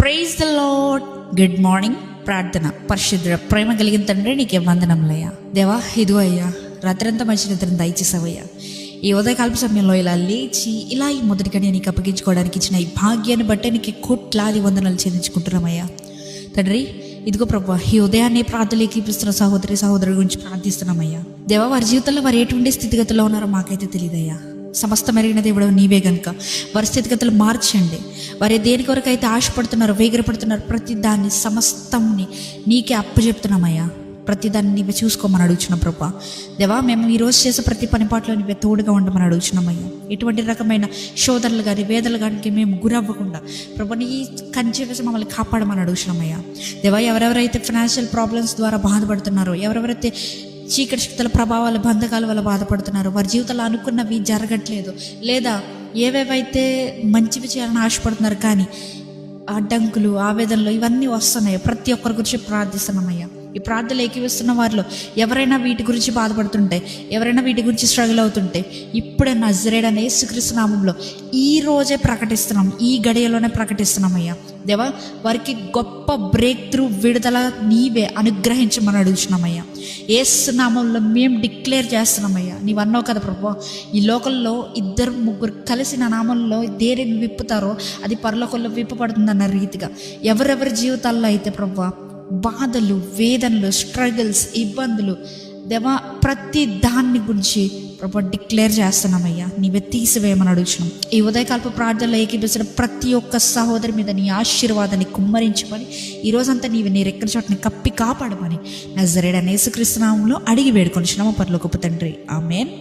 Praise the lord. Good morning. ప్రార్థన. పరిశుద్ధ ప్రేమ కలిగిన తండ్రి నీకే వందనములయ్యా. దేవా, ఇదిగో అయ్యా, రాత్రంతా మంచి నిద్రను దయచేసావయ్యా. ఈ ఉదయకాల్ప సమయంలో ఇలా లేచి ఇలా ఈ మొదటిగా నీకు అప్పగించుకోవడానికి ఇచ్చిన ఈ భాగ్యాన్ని బట్టే నీకు కోట్లాది వందనాలు చెల్లించుకుంటున్నామయ్యా. తండ్రి, ఇదిగో ప్రభా, ఈ ఉదయాన్నే ప్రార్థనలు ఇప్పిస్తున్న సహోదరుల గురించి ప్రార్థిస్తున్నామయ్యా. దేవా, వారి జీవితంలో వారు ఎటువంటి స్థితిగతిలో ఉన్నారో మాకైతే తెలియదయ్యా. సమస్త మెరిగిన దేవుడు నీవే గనుక వారి స్థితిగతులు మార్చండి. వారి దేని కొరకు అయితే ఆశపడుతున్నారు, వేగిరపడుతున్నారు, ప్రతి దాన్ని సమస్తంని నీకే అప్పచెప్తున్నామయ్యా. ప్రతి దాన్ని నీవే చూసుకోమని అడుగుచున్నాం ప్రభా. దేవా, మేము ఈరోజు చేసే ప్రతి పనిపాట్లో నీవే తోడుగా ఉండమని అడుగుచున్నామయ్యా. ఎటువంటి రకమైన శోధనలు కానీ వేదనలు కానీ మేము గురవ్వకుండా ప్రభా నీ కంచె వేసి మమ్మల్ని కాపాడమని అడుగుచున్నామయ్యా. దేవా, ఎవరెవరైతే ఫైనాన్షియల్ ప్రాబ్లమ్స్ ద్వారా బాధపడుతున్నారో, ఎవరెవరైతే చీకటి శక్తుల ప్రభావాల బంధకాల వల్ల బాధపడుతున్నారు, వారి జీవితంలో అనుకున్నవి జరగట్లేదు, లేదా ఏవేవైతే మంచివి చేయాలని ఆశపడుతున్నారు కానీ అడ్డంకులు, ఆవేదనలు ఇవన్నీ వస్తున్నాయి. ప్రతి ఒక్కరి గురించి ప్రార్థిస్తున్నామయ్యా. ఈ ప్రార్థనలు ఏకీవిస్తున్న వారిలో ఎవరైనా వీటి గురించి బాధపడుతుంటే, ఎవరైనా వీటి గురించి స్ట్రగుల్ అవుతుంటే, ఇప్పుడే నజరేయుడైన యేసుక్రీస్తు నామములో ఈ రోజే ప్రకటిస్తున్నాం, ఈ గడియలోనే ప్రకటిస్తున్నామయ్యా. దేవా, వారికి గొప్ప బ్రేక్ త్రూ, విడుదల నీవే అనుగ్రహించమని అడుగుతున్నామయ్యా. యేసు నామంలో మేము డిక్లేర్ చేస్తున్నామయ్యా. నీవు అన్నావు కదా ప్రభా, ఈ లోకంలో 2-3 కలిసి నా నామంలో దేనిని విప్పుతారో అది పరలోకంలో విప్పబడుతుందన్న రీతిగా ఎవరెవరి జీవితాల్లో అయితే ప్రభా బాధలు, వేదనలు, స్ట్రగుల్స్, ఇబ్బందులు, దేవా, ప్రతి దాన్ని గురించి ప్రభా డిక్లేర్ చేస్తున్నామయ్యా. నీవే తీసివేయమని అడుగుతున్నాం. ఈ ఉదయకాల్ప ప్రార్థనలో ఏకీపిస్తున్న ప్రతి ఒక్క సహోదరి మీద నీ ఆశీర్వాదాన్ని కుమ్మరించమని, ఈరోజంతా నీవు నీ రెక్కల చోటని కప్పి కాపాడమని నజరేయుడైన యేసుక్రీస్తు నామములో అడిగి వేడుకొనిచున్నాము పరలోకపు తండ్రి. ఆమేన్.